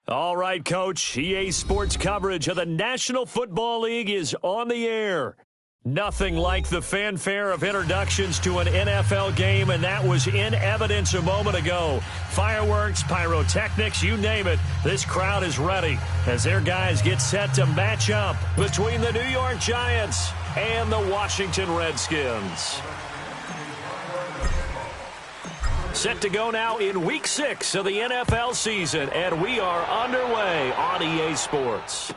All right, Coach. EA Sports coverage of the National Football League is on the air. Nothing like the fanfare of introductions to an NFL game, and that was in evidence a moment ago. Fireworks, pyrotechnics, you name it. This crowd is ready as their guys get set to match up between the New York Giants and the Washington Redskins. Set to go now in Week 6 of the NFL season, and we are underway on EA Sports.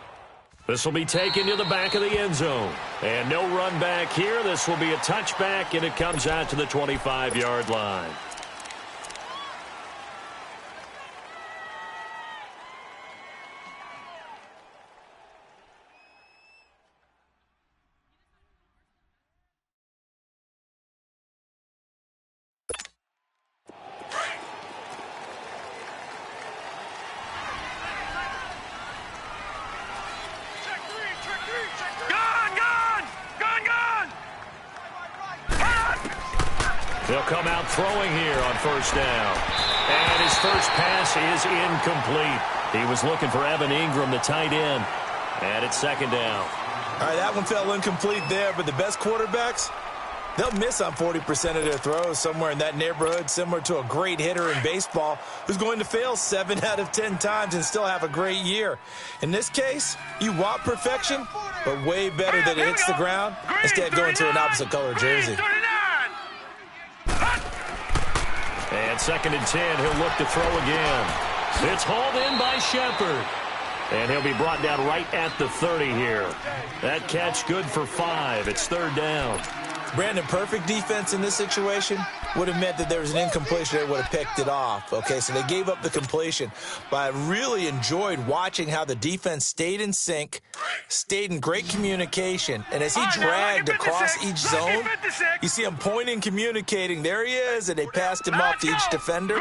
This will be taken to the back of the end zone. And no run back here. This will be a touchback, and it comes out to the 25-yard line. He'll come out throwing here on first down. And his first pass is incomplete. He was looking for Evan Ingram, the tight end. And it's second down. All right, that one fell incomplete there, but the best quarterbacks, they'll miss on 40% of their throws, somewhere in that neighborhood, similar to a great hitter in baseball who's going to fail 7 out of 10 times and still have a great year. In this case, you want perfection, but way better that it hits the ground instead of going to an opposite color jersey. And second and 10, he'll look to throw again. It's hauled in by Shepard. And he'll be brought down right at the 30 here. That catch good for 5. It's third down. Brandon, perfect defense in this situation would have meant that there was an incompletion. They would have picked it off. Okay, so they gave up the completion. But I really enjoyed watching how the defense stayed in sync, stayed in great communication. And as he dragged across each zone, you see him pointing, communicating. There he is, and they passed him off to each defender.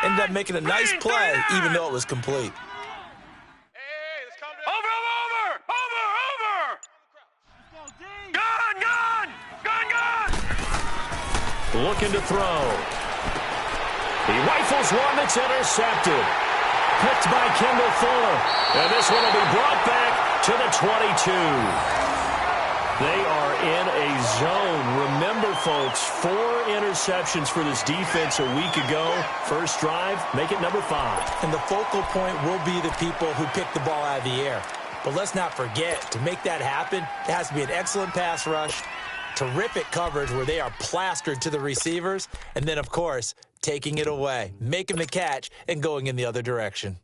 Ended up making a nice play, even though it was complete. Looking to throw. He rifles one that's intercepted. Picked by Kendall Fuller. And this one will be brought back to the 22. They are in a zone. Remember, folks, 4 interceptions for this defense a week ago. First drive, make it number 5. And the focal point will be the people who pick the ball out of the air. But let's not forget, to make that happen, it has to be an excellent pass rush, terrific coverage where they are plastered to the receivers, and then, of course, taking it away, making the catch, and going in the other direction.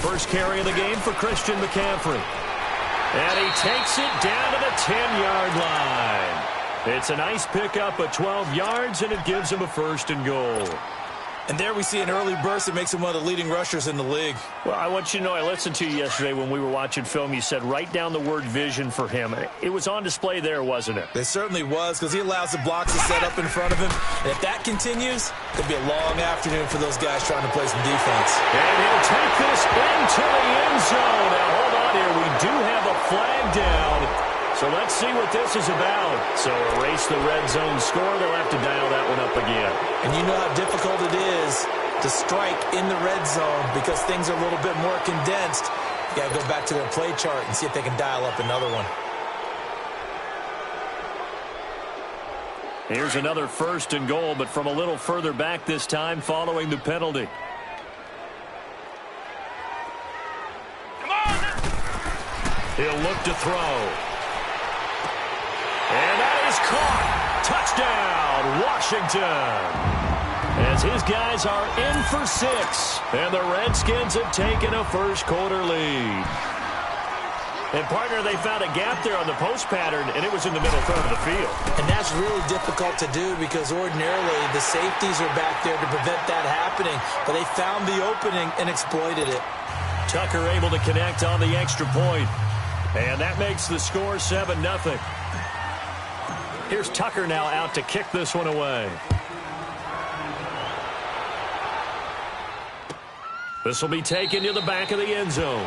First carry of the game for Christian McCaffrey. And he takes it down to the 10-yard line. It's a nice pickup of 12 yards, and it gives him a first and goal. And there we see an early burst that makes him one of the leading rushers in the league. Well, I want you to know, I listened to you yesterday when we were watching film. You said write down the word vision for him. It was on display there, wasn't it? It certainly was, because he allows the blocks to set up in front of him. And if that continues, it'll be a long afternoon for those guys trying to play some defense. And he'll take this into the end zone. Now, hold on here. We do have a flag down. So let's see what this is about. So erase the red zone score. They'll have to dial that one up again. And you know how difficult it is to strike in the red zone because things are a little bit more condensed. You got to go back to their play chart and see if they can dial up another one. Here's another first and goal, but from a little further back this time following the penalty. Come on! He'll look to throw. And that is caught. Touchdown, Washington. As his guys are in for 6. And the Redskins have taken a first quarter lead. And, partner, they found a gap there on the post pattern, and it was in the middle third of the field. And that's really difficult to do because ordinarily the safeties are back there to prevent that happening. But they found the opening and exploited it. Tucker able to connect on the extra point. And that makes the score 7-0. Here's Tucker now out to kick this one away. This will be taken to the back of the end zone.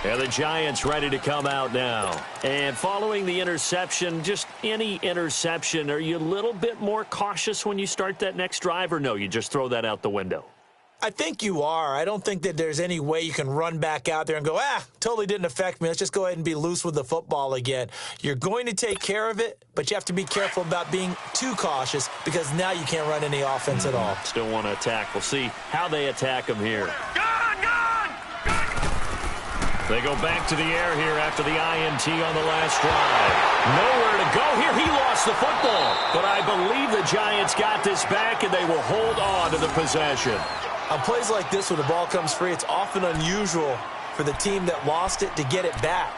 And the Giants ready to come out now. And following the interception, just any interception, are you a little bit more cautious when you start that next drive, or no, you just throw that out the window? I think you are. I don't think that there's any way you can run back out there and go, totally didn't affect me. Let's just go ahead and be loose with the football again. You're going to take care of it, but you have to be careful about being too cautious because now you can't run any offense at all. Still want to attack. We'll see how they attack them here. They go back to the air here after the INT on the last drive. Nowhere to go here. He lost the football. But I believe the Giants got this back, and they will hold on to the possession. On plays like this where the ball comes free, it's often unusual for the team that lost it to get it back.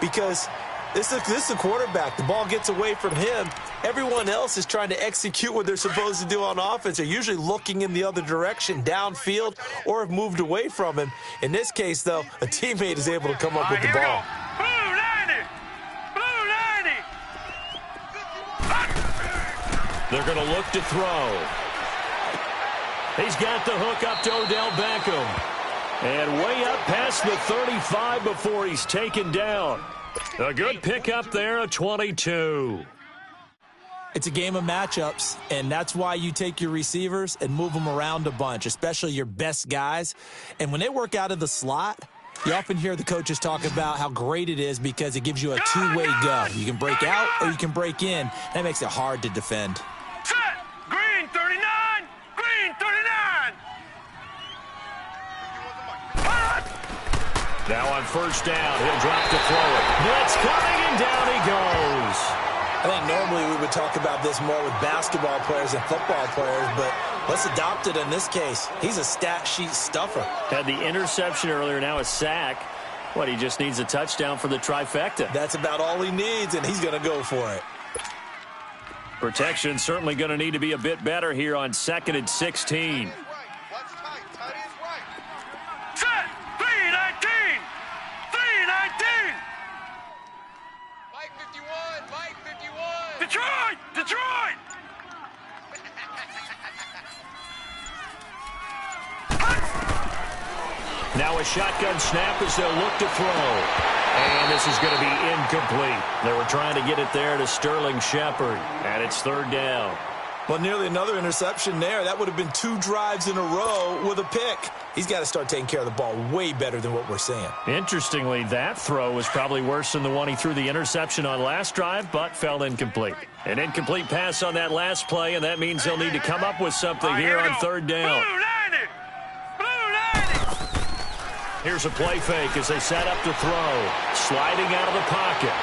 Because this is the quarterback. The ball gets away from him. Everyone else is trying to execute what they're supposed to do on offense. They're usually looking in the other direction, downfield, or have moved away from him. In this case, though, a teammate is able to come up with the ball. They're going to look to throw. He's got the hook up to Odell Beckham. And way up past the 35 before he's taken down. A good pickup there, a 22. It's a game of matchups, and that's why you take your receivers and move them around a bunch, especially your best guys. And when they work out of the slot, you often hear the coaches talk about how great it is because it gives you a two-way go. You can break out or you can break in. That makes it hard to defend. Set! Green 39! Green 39! Now on first down, he'll drop to throw it. Blitz coming, and down he goes. I think normally we would talk about this more with basketball players and football players, but let's adopt it in this case. He's a stat sheet stuffer. Had the interception earlier, now a sack. What, he just needs a touchdown for the trifecta. That's about all he needs, and he's going to go for it. Protection certainly going to need to be a bit better here on 2nd and 16. Set! 319! 319! Mike 51! Mike 51! Detroit! Detroit! Now a shotgun snap as they'll look to throw. And this is going to be incomplete. They were trying to get it there to Sterling Shepard. And it's third down. Well, nearly another interception there. That would have been 2 drives in a row with a pick. He's got to start taking care of the ball way better than what we're seeing. Interestingly, that throw was probably worse than the one he threw the interception on last drive, but fell incomplete. An incomplete pass on that last play, and that means they'll need to come up with something here on third down. Blue 90! Blue 90! Here's a play fake as they set up to throw. Sliding out of the pocket.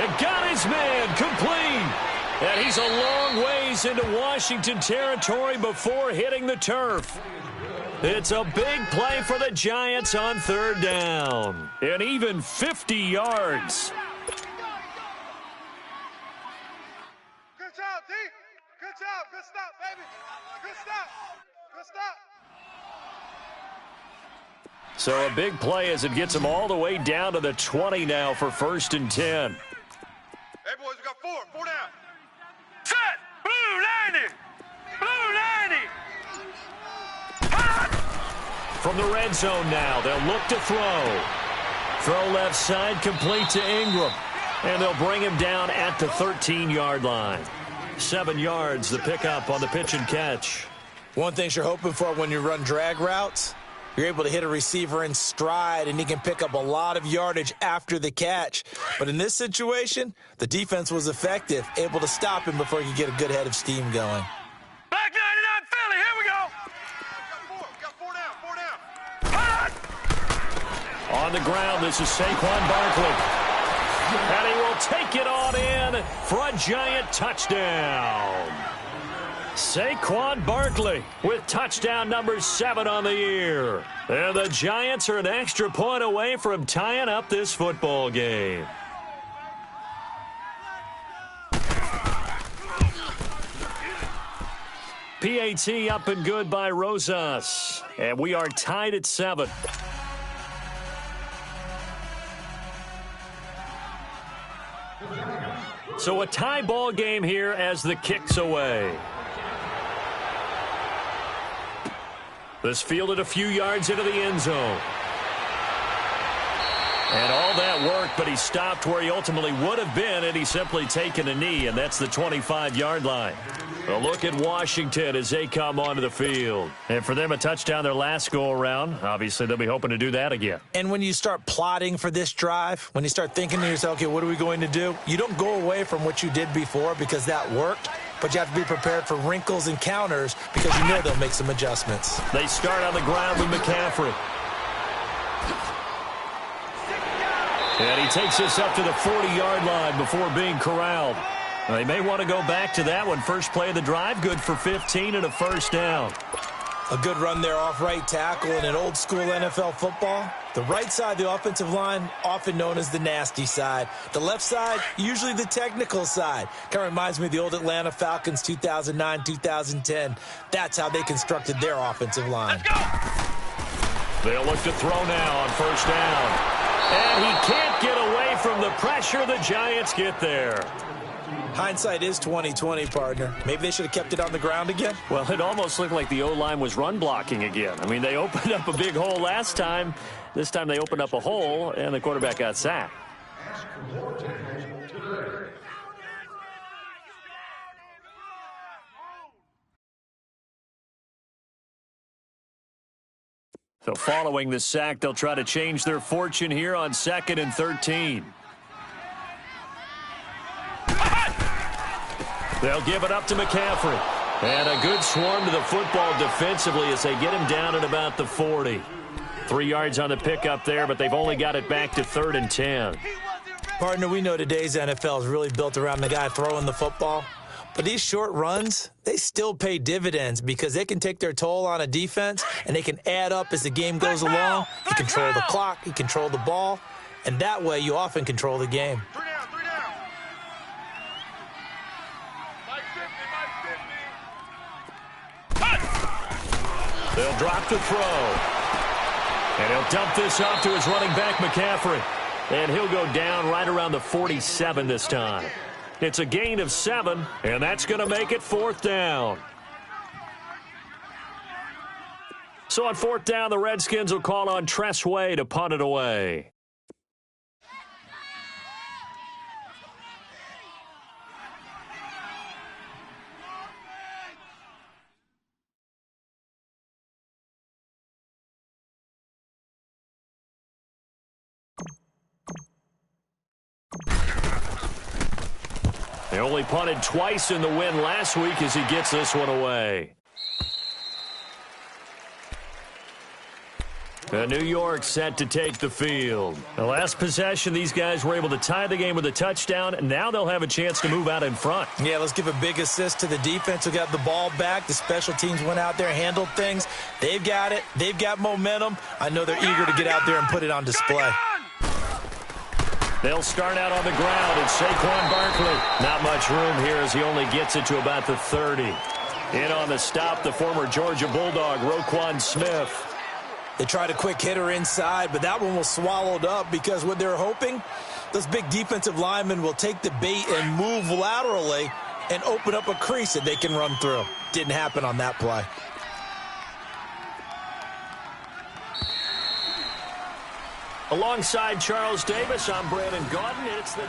It got his man complete. And he's a long ways into Washington territory before hitting the turf. It's a big play for the Giants on third down. And even 50 yards. Good job, D! Good job! Good stop, baby! Good stop! Good stop! So a big play as it gets them all the way down to the 20 now for 1st and 10. Hey, boys, we got 4 down. Set! Blue 90! Blue 90! From the red zone now, they'll look to throw. Throw left side, complete to Ingram. And they'll bring him down at the 13-yard line. 7 yards, the pickup on the pitch and catch. One thing you're hoping for when you run drag routes, you're able to hit a receiver in stride, and he can pick up a lot of yardage after the catch. But in this situation, the defense was effective, able to stop him before he could get a good head of steam going. Black 99 Philly, here we go! We got 4 down. On the ground, this is Saquon Barkley. And he will take it on in for a Giant touchdown. Saquon Barkley with touchdown number 7 on the year. And the Giants are an extra point away from tying up this football game. PAT up and good by Rosas. And we are tied at 7. So a tie ball game here as the kick's away. This fielded a few yards into the end zone. And all that worked, but he stopped where he ultimately would have been, and he's simply taken a knee, and that's the 25-yard line. A look at Washington as they come onto the field. And for them, a touchdown their last go-around. Obviously, they'll be hoping to do that again. And when you start plotting for this drive, when you start thinking to yourself, okay, what are we going to do? You don't go away from what you did before because that worked, but you have to be prepared for wrinkles and counters because you know they'll make some adjustments. They start on the ground with McCaffrey. And he takes us up to the 40-yard line before being corralled. They may want to go back to that one. First play of the drive, good for 15 and a first down. A good run there off right tackle in an old-school NFL football. The right side of the offensive line, often known as the nasty side. The left side, usually the technical side. Kind of reminds me of the old Atlanta Falcons 2009, 2010. That's how they constructed their offensive line. Let's go! They'll look to throw now on first down. And he can't get away from the pressure. The Giants get there. Hindsight is 20/20, partner. Maybe they should have kept it on the ground again. Well, it almost looked like the O-line was run blocking again. I mean, they opened up a big hole last time. This time they opened up a hole, and the quarterback got sacked. So following the sack, they'll try to change their fortune here on 2nd and 13. They'll give it up to McCaffrey. And a good swarm to the football defensively as they get him down at about the 40. 3 yards on the pickup there, but they've only got it back to 3rd and 10. Partner, we know today's NFL is really built around the guy throwing the football. But these short runs, they still pay dividends because they can take their toll on a defense and they can add up as the game goes along. You control the clock, you control the ball, and that way you often control the game. 3 down. Mike 50. They'll drop to throw. And he'll dump this off to his running back, McCaffrey. And he'll go down right around the 47 this time. It's a gain of 7, and that's going to make it 4th down. So on 4th down, the Redskins will call on Tress Way to punt it away. They only punted twice in the win last week as he gets this one away. New York set to take the field. The last possession, these guys were able to tie the game with a touchdown, and now they'll have a chance to move out in front. Yeah, let's give a big assist to the defense who got the ball back. The special teams went out there, handled things. They've got it. They've got momentum. I know they're eager to get out there and put it on display. They'll start out on the ground. It's Saquon Barkley. Not much room here as he only gets it to about the 30. In on the stop, the former Georgia Bulldog, Roquan Smith. They tried a quick hitter inside, but that one was swallowed up because what they're hoping, those big defensive linemen will take the bait and move laterally and open up a crease that they can run through. Didn't happen on that play. Alongside Charles Davis, I'm Brandon Gaudin. It's the...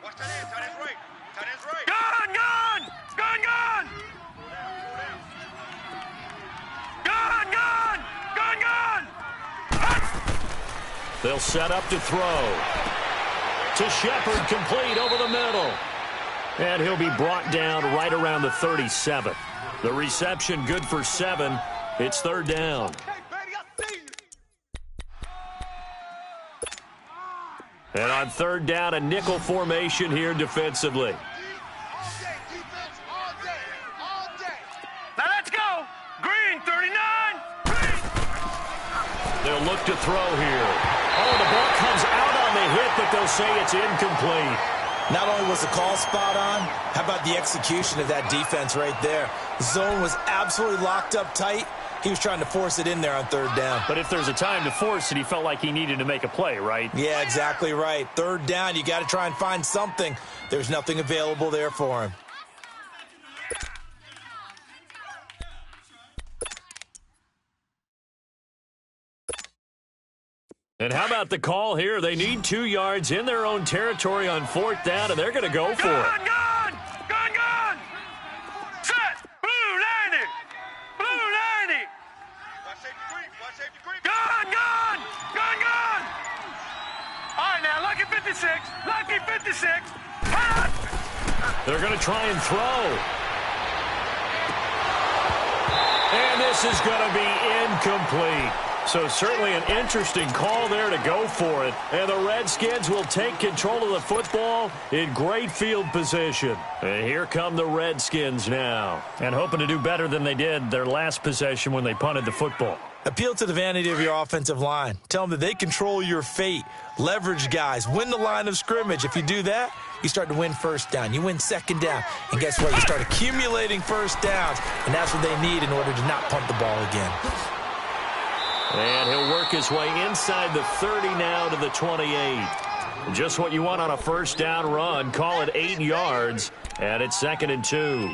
Watch that end. Tight end's right. Tight end's right. Gun! Gun! Gun! Gun! Gun! Gun! Gun! Gun! They'll set up to throw. To Shepard, complete over the middle. And he'll be brought down right around the 37. The reception good for 7. It's 3rd down. Hey, baby, I see you. And on 3rd down, a nickel formation here defensively. All day, defense, all day, all day. Now let's go! Green, 39! Green! They'll look to throw here. Oh, the ball comes out on the hit, but they'll say it's incomplete. Not only was the call spot on, how about the execution of that defense right there? The zone was absolutely locked up tight. He was trying to force it in there on third down. But if there's a time to force it, he felt like he needed to make a play, right? Yeah, exactly right. Third down, you got to try and find something. There's nothing available there for him. And how about the call here? They need 2 yards in their own territory on fourth down, and they're going to go for it. Gun! Set! Blue 90! Blue 90! Watch safety creep. Watch safety creep. Gun! All right, now, lucky 56. Lucky 56. Hot! They're going to try and throw. And this is going to be incomplete. So certainly an interesting call there to go for it. And the Redskins will take control of the football in great field position. And here come the Redskins now. And hoping to do better than they did their last possession when they punted the football. Appeal to the vanity of your offensive line. Tell them that they control your fate. Leverage guys. Win the line of scrimmage. If you do that, you start to win first down. You win second down. And guess what? You start accumulating first downs. And that's what they need in order to not punt the ball again. And he'll work his way inside the 30 now to the 28. Just what you want on a first down run. Call it 8 yards, and it's 2nd and 2.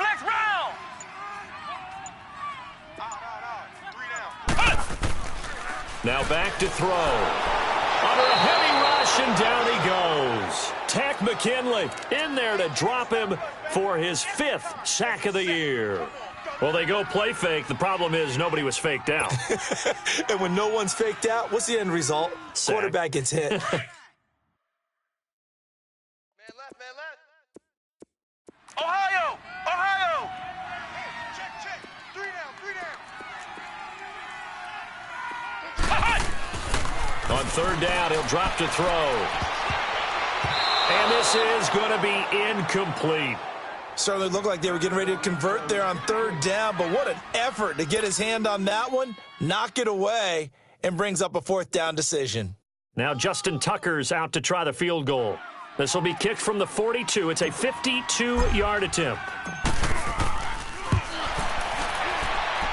Flex round! Out. 3 down. Now back to throw. Under a heavy rush, and down he goes. Tack McKinley in there to drop him for his 5th sack of the year. Well, they go play fake. The problem is nobody was faked out. And when no one's faked out, what's the end result? Sack. Quarterback gets hit. Man left. Ohio! Check. 3 down. On third down, he'll drop to throw. And this is going to be incomplete. Certainly looked like they were getting ready to convert there on third down, but what an effort to get his hand on that one, knock it away, and brings up a 4th down decision. Now Justin Tucker's out to try the field goal. This will be kicked from the 42. It's a 52-yard attempt.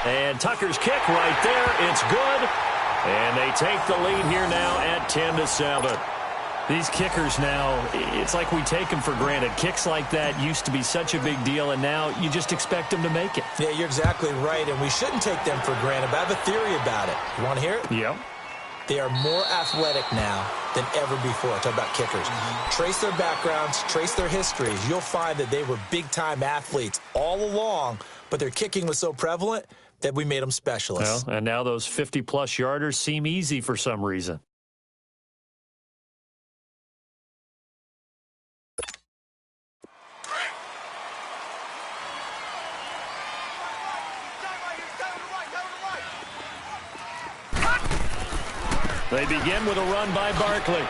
And Tucker's kick right there. It's good. And they take the lead here now at 10-7. These kickers now, it's like we take them for granted. Kicks like that used to be such a big deal, and now you just expect them to make it. Yeah, you're exactly right, and we shouldn't take them for granted, but I have a theory about it. You want to hear it? Yep. They are more athletic now than ever before. Talk about kickers. Trace their backgrounds, trace their histories. You'll find that they were big-time athletes all along, but their kicking was so prevalent that we made them specialists. Well, and now those 50-plus yarders seem easy for some reason. They begin with a run by Barkley. And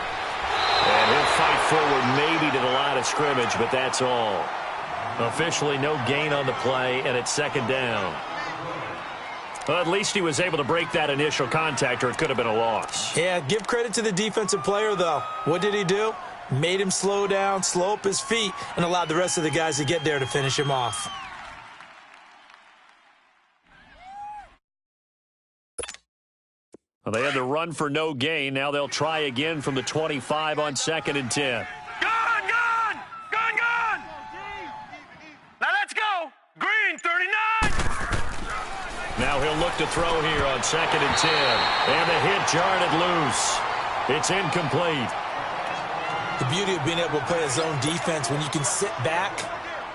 he'll fight forward maybe to the line of scrimmage, but that's all. Officially no gain on the play, and it's 2nd down. Well, at least he was able to break that initial contact, or it could have been a loss. Yeah, give credit to the defensive player, though. What did he do? Made him slow down, slow up his feet, and allowed the rest of the guys to get there to finish him off. Well, they had the run for no gain. Now they'll try again from the 25 on 2nd and 10. Gun! Now let's go! Green 39! Now he'll look to throw here on 2nd and 10. And the hit jarred it loose. It's incomplete. The beauty of being able to play a zone defense when you can sit back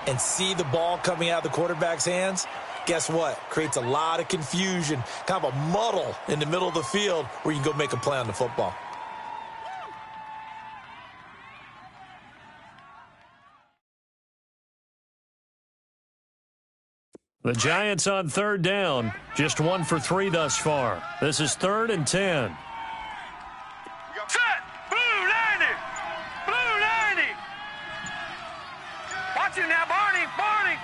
and see the ball coming out of the quarterback's hands, guess what? Creates a lot of confusion, kind of a muddle in the middle of the field where you can go make a play on the football. The Giants on third down, just 1 for 3 thus far. This is 3rd and 10. Set! Blue 90! Blue 90! Watch him now, Barney! Barney!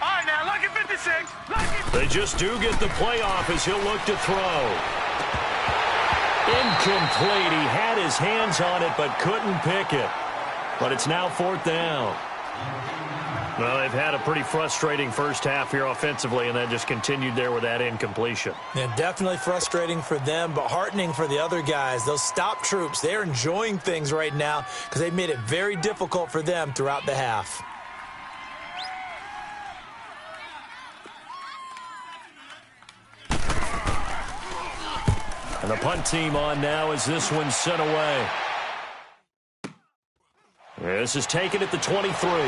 All right, now, lucky 56. Lucky. They just do get the playoff as he'll look to throw. Incomplete. He had his hands on it but couldn't pick it. But it's now 4th down. Well, they've had a pretty frustrating first half here offensively, and that just continued there with that incompletion. Yeah, definitely frustrating for them, but heartening for the other guys. Those stop troops, they're enjoying things right now because they've made it very difficult for them throughout the half. And the punt team on now as this one's sent away. This is taken at the 23.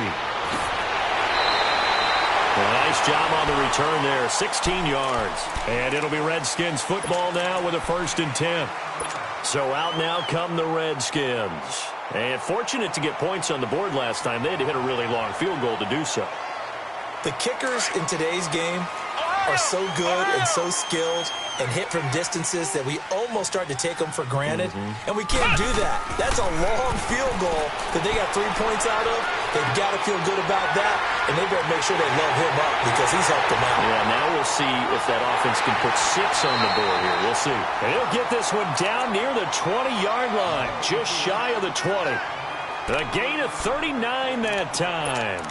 Nice job on the return there, 16 yards. And it'll be Redskins football now with a 1st and 10. So out now come the Redskins. And fortunate to get points on the board last time. They had to hit a really long field goal to do so. The kickers in today's game are so good and so skilled and hit from distances that we almost start to take them for granted. And we can't do that. That's a long field goal that they got 3 points out of. They've got to feel good about that, and they better make sure they load him up because he's helped them out. Yeah, now we'll see if that offense can put 6 on the board here. We'll see. And he'll get this one down near the 20-yard line, just shy of the 20. A gain of 39 that time.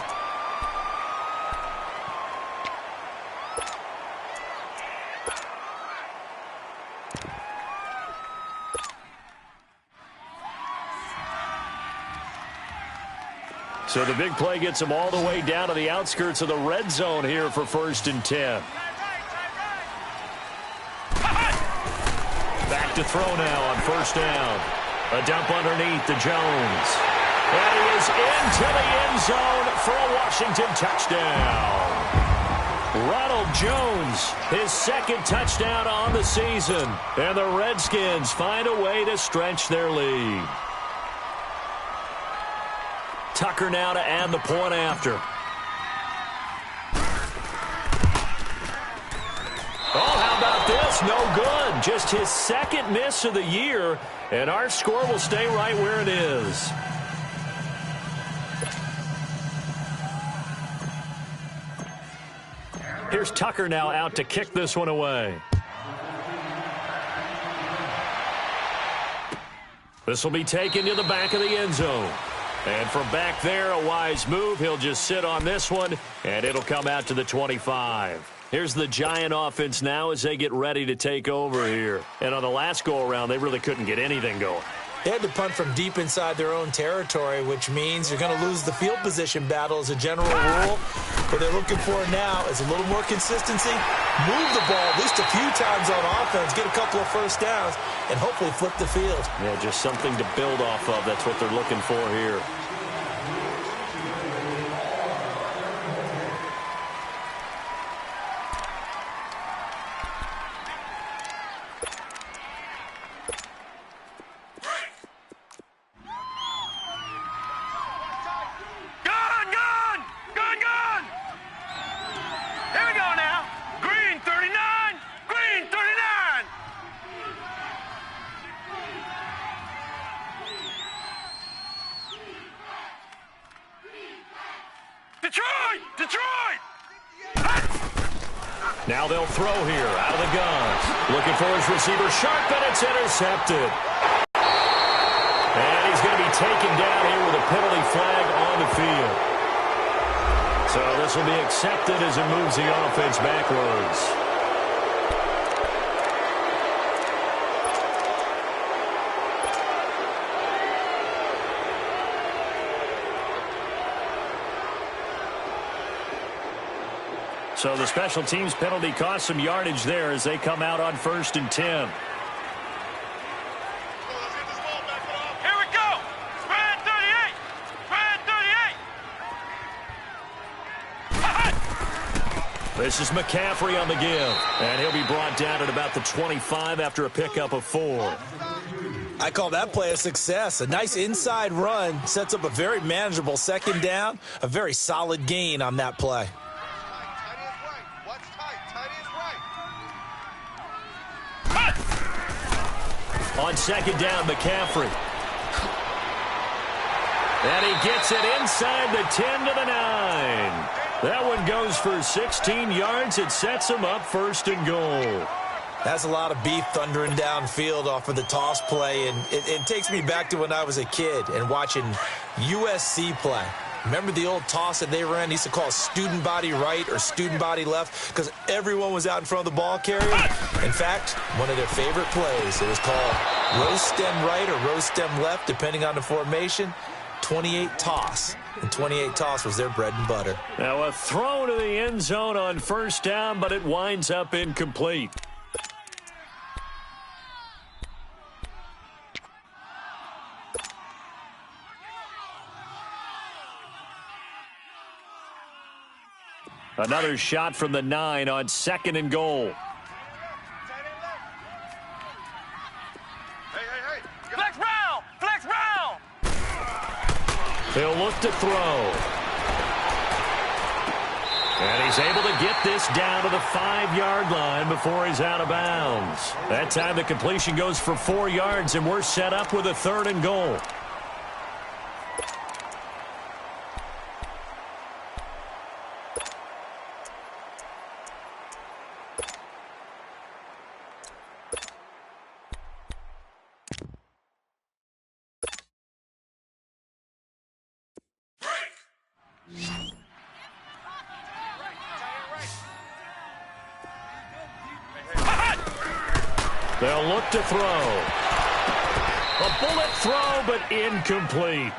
So the big play gets them all the way down to the outskirts of the red zone here for 1st and 10. Back to throw now on 1st down. A dump underneath to Jones. And he is into the end zone for a Washington touchdown. Ronald Jones, his 2nd touchdown on the season. And the Redskins find a way to stretch their lead. Tucker now to add the point after. Oh, how about this? No good. Just his 2nd miss of the year, and our score will stay right where it is. Here's Tucker now out to kick this one away. This will be taken to the back of the end zone. And from back there, a wise move. He'll just sit on this one, and it'll come out to the 25. Here's the Giant offense now as they get ready to take over here. And on the last go-around, they really couldn't get anything going. They had to punt from deep inside their own territory, which means you're going to lose the field position battle as a general rule. What they're looking for now is a little more consistency, move the ball at least a few times on offense, get a couple of 1st downs, and hopefully flip the field. Yeah, just something to build off of. That's what they're looking for here. Now they'll throw here out of the gun. Looking for his receiver Sharp, and it's intercepted. And he's going to be taken down here with a penalty flag on the field. So this will be accepted as it moves the offense backwards. So the special teams penalty cost some yardage there as they come out on 1st and 10. Here we go. Spread 38. Spread 38. This is McCaffrey on the give. And he'll be brought down at about the 25 after a pickup of 4. I call that play a success. A nice inside run sets up a very manageable 2nd down. A very solid gain on that play. On second down, McCaffrey. And he gets it inside the 10 to the 9. That one goes for 16 yards. It sets him up first and goal. That's a lot of beef thundering downfield off of the toss play, and it takes me back to when I was a kid and watching USC play. Remember the old toss that they ran? They used to call student body right or student body left because everyone was out in front of the ball carrier. In fact, one of their favorite plays, it was called rose stem right or rose stem left, depending on the formation. 28 toss, and 28 toss was their bread and butter. Now a throw to the end zone on first down, but it winds up incomplete. Another shot from the 9 on second and goal. Flex round! Flex round! He'll look to throw. And he's able to get this down to the 5-yard line before he's out of bounds. That time the completion goes for 4 yards, and we're set up with a third and goal. They'll look to throw. A bullet throw, but incomplete.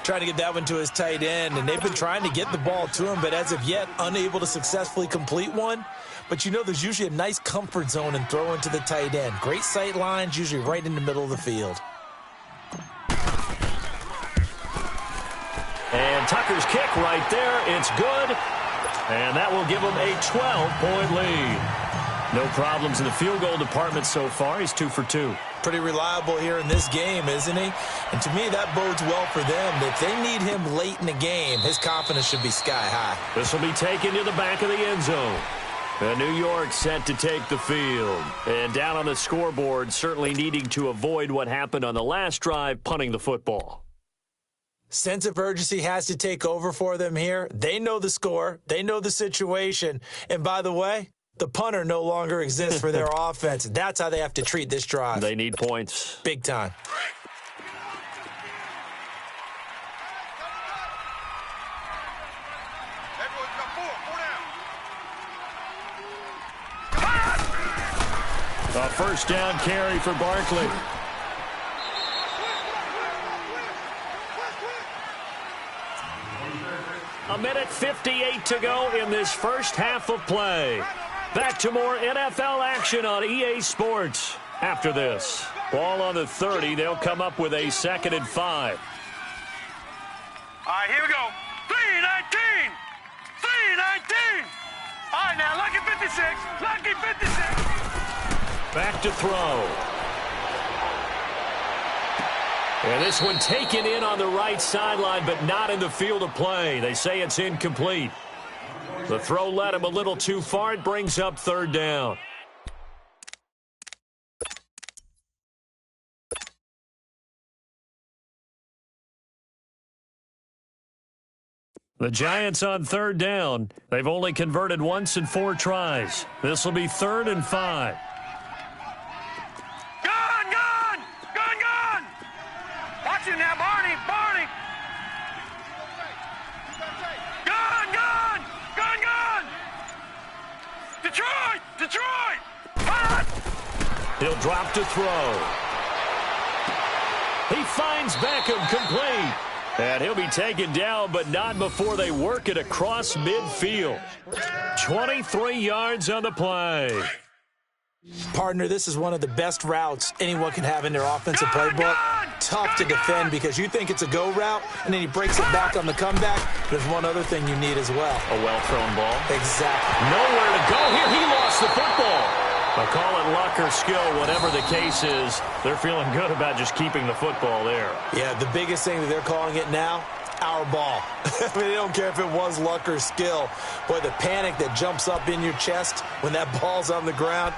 Trying to get that one to his tight end, and they've been trying to get the ball to him, but as of yet, unable to successfully complete one. But you know there's usually a nice comfort zone in throwing to the tight end. Great sight lines, usually right in the middle of the field. And Tucker's kick right there. It's good. And that will give him a 12-point lead. No problems in the field goal department so far. He's 2 for 2. Pretty reliable here in this game, isn't he? And to me, that bodes well for them. If they need him late in the game, his confidence should be sky high. This will be taken to the back of the end zone. New York set to take the field. And down on the scoreboard, certainly needing to avoid what happened on the last drive, punting the football. Sense of urgency has to take over for them here. They know the score. They know the situation. And by the way, the punter no longer exists for their offense. That's how they have to treat this drive. They need points. Big time. A first down carry for Barkley. A minute 58 to go in this first half of play. Back to more NFL action on EA Sports. After this, ball on the 30. They'll come up with a 2nd and 5. All right, here we go. 3-19. 3-19. All right, now, lucky 56. Lucky 56. Back to throw. And this one taken in on the right sideline, but not in the field of play. They say it's incomplete. The throw led him a little too far. It brings up 3rd down. The Giants on 3rd down. They've only converted once in 4 tries. This will be 3rd and 5. Gun! Watch it now, Barney! Gun! Detroit! Hot! He'll drop to throw. He finds Beckham complete. And he'll be taken down, but not before they work it across midfield. 23 yards on the play. Partner, this is one of the best routes anyone can have in their offensive playbook. Tough to defend because you think it's a go route, and then he breaks it back on the comeback. There's one other thing you need as well. A well-thrown ball. Exactly. Nowhere to go here. He lost the football. I'll call it luck or skill, whatever the case is. They're feeling good about just keeping the football there. Yeah, the biggest thing that they're calling it now, our ball. I mean, they don't care if it was luck or skill. Boy, the panic that jumps up in your chest when that ball's on the ground,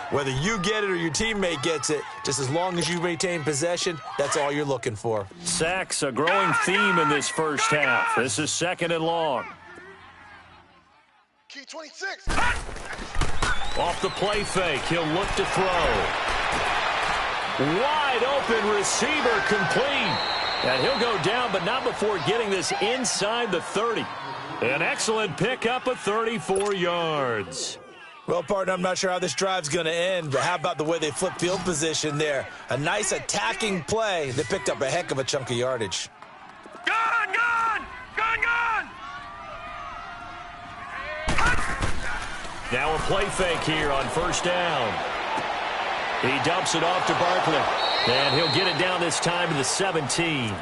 Whether you get it or your teammate gets it, just as long as you retain possession, that's all you're looking for. Sacks, a growing theme in this first half. This is 2nd and long. Key 26. Off the play fake, he'll look to throw. Wide open receiver complete. And he'll go down, but not before getting this inside the 30. An excellent pickup of 34 yards. Well, partner, I'm not sure how this drive's going to end, but how about the way they flip field position there? A nice attacking play that picked up a heck of a chunk of yardage. Gone, gone, gone, gone. Now a play fake here on 1st down. He dumps it off to Barkley. And he'll get it down this time to the 17.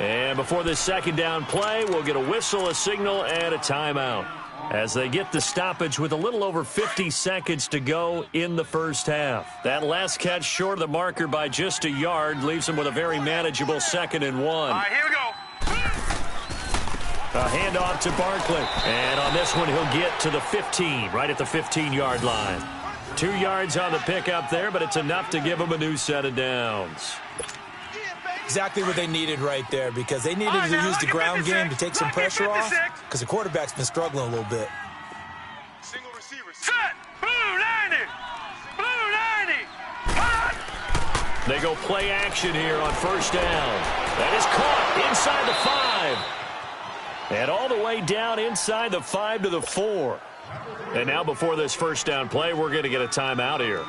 And before this 2nd down play, we'll get a whistle, a signal, and a timeout as they get the stoppage with a little over 50 seconds to go in the first half. That last catch short of the marker by just a yard leaves them with a very manageable 2nd and 1. All right, here we go. A handoff to Barkley. And on this one, he'll get to the 15, right at the 15-yard line. 2 yards on the pickup there, but it's enough to give them a new set of downs. Exactly what they needed right there, because they needed to use the ground game to take some pressure off, because the quarterback's been struggling a little bit. Single receiver. Set. Blue 90. Blue 90. Hot. They go play action here on 1st down. That is caught inside the 5. And all the way down inside the 5 to the 4. And now before this 1st down play, we're going to get a timeout here,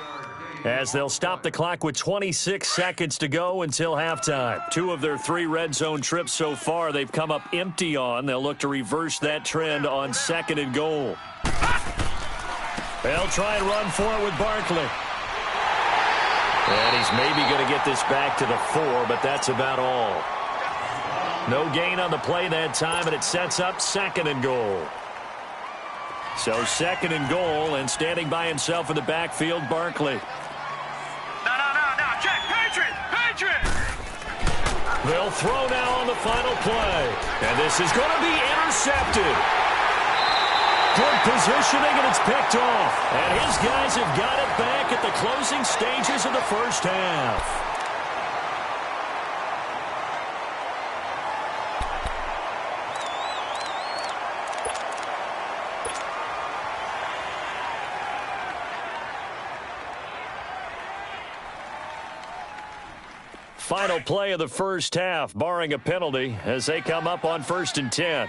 as they'll stop the clock with 26 seconds to go until halftime. 2 of their 3 red zone trips so far they've come up empty on. They'll look to reverse that trend on 2nd and goal. They'll try and run for it with Barkley. And he's maybe going to get this back to the 4, but that's about all. No gain on the play that time, and it sets up 2nd and goal. So 2nd and goal, and standing by himself in the backfield, Barkley. No. Check. Patriot. Patriot. They'll throw now on the final play. And this is going to be intercepted. Good positioning, and it's picked off. And his guys have got it back at the closing stages of the first half. Final play of the first half, barring a penalty, as they come up on 1st and 10.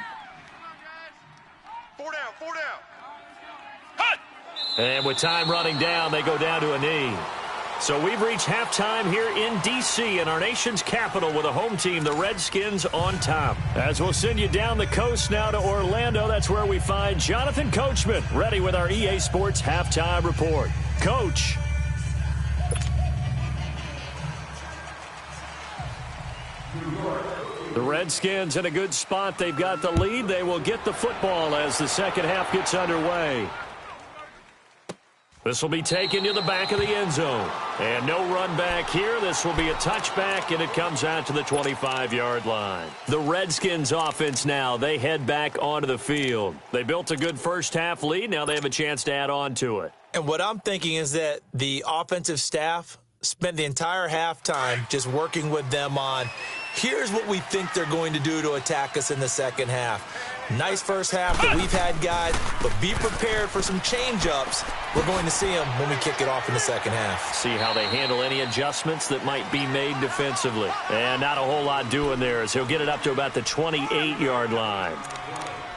4 down, 4 down. Hot. And with time running down, they go down to a knee. So we've reached halftime here in D.C. in our nation's capital with a home team, the Redskins, on top. As we'll send you down the coast now to Orlando, that's where we find Jonathan Coachman, ready with our EA Sports halftime report. Coach. The Redskins in a good spot. They've got the lead. They will get the football as the second half gets underway. This will be taken to the back of the end zone. And no run back here. This will be a touchback, and it comes out to the 25-yard line. The Redskins offense now, they head back onto the field. They built a good first half lead. Now they have a chance to add on to it. And what I'm thinking is that the offensive staff spent the entire halftime just working with them on, here's what we think they're going to do to attack us in the second half. Nice first half that we've had, guys, but be prepared for some change-ups. We're going to see them when we kick it off in the second half. See how they handle any adjustments that might be made defensively. And not a whole lot doing there, as he'll get it up to about the 28-yard line.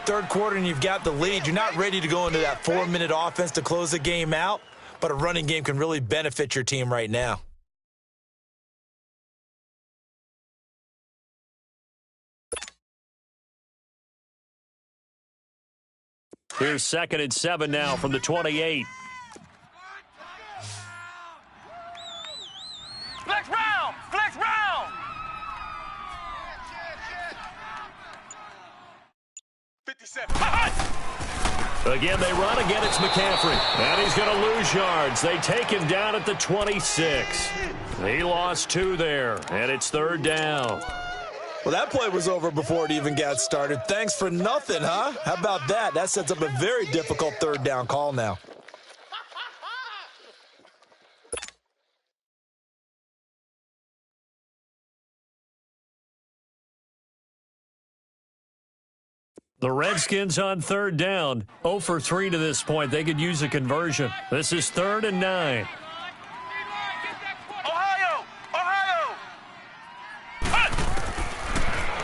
Third quarter and you've got the lead. You're not ready to go into that 4-minute offense to close the game out, but a running game can really benefit your team right now. Here's 2nd and 7 now from the 28. Flex round. Flex round. 57. Again, they run. Again, it's McCaffrey. And he's going to lose yards. They take him down at the 26. He lost 2 there, and it's 3rd down. Well, that play was over before it even got started. Thanks for nothing, huh? How about that? That sets up a very difficult 3rd down call now. The Redskins on third down, 0 for 3 to this point. They could use a conversion. This is 3rd and 9. Ohio!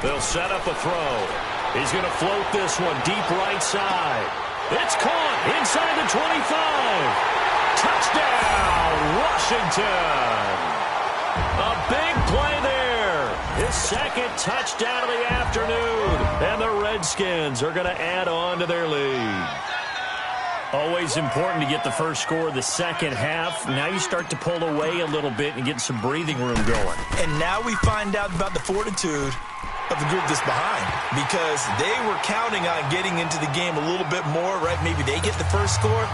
They'll set up a throw. He's going to float this one deep right side. It's caught inside the 25. Touchdown, Washington. A big play there. His second touchdown of the afternoon. And the Redskins are going to add on to their lead. Always important to get the first score of the second half. Now you start to pull away a little bit and get some breathing room going. And now we find out about the fortitude of the group that's behind, because they were counting on getting into the game a little bit more, right? Maybe they get the first score.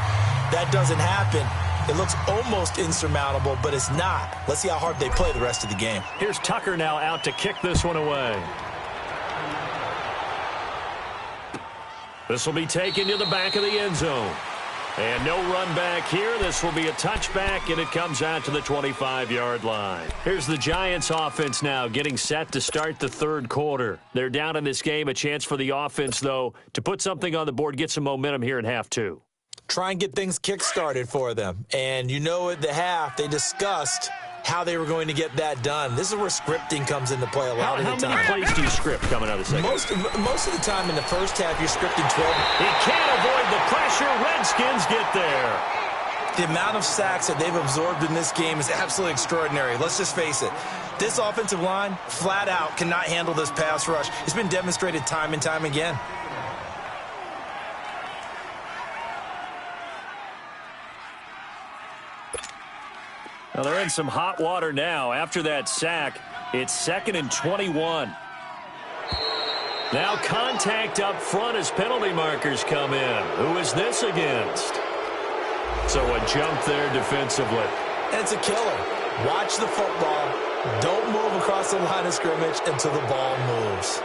That doesn't happen. It looks almost insurmountable, but it's not. Let's see how hard they play the rest of the game. Here's Tucker now out to kick this one away. This will be taken to the back of the end zone. And no run back here. This will be a touchback, and it comes out to the 25-yard line. Here's the Giants offense now getting set to start the third quarter. They're down in this game. A chance for the offense, though, to put something on the board, get some momentum here in half two. Try and get things kick-started for them. And you know at the half, they discussed how they were going to get that done. This is where scripting comes into play a lot of the time. How many plays do you script coming out of the second? Most of the time in the first half, you're scripting 12. He can't avoid the pressure. Redskins get there. The amount of sacks that they've absorbed in this game is absolutely extraordinary. Let's just face it. This offensive line, flat out, cannot handle this pass rush. It's been demonstrated time and time again. Well, they're in some hot water now. After that sack, it's 2nd and 21. Now contact up front as penalty markers come in. Who is this against? So a jump there defensively. And it's a killer. Watch the football. Don't move across the line of scrimmage until the ball moves.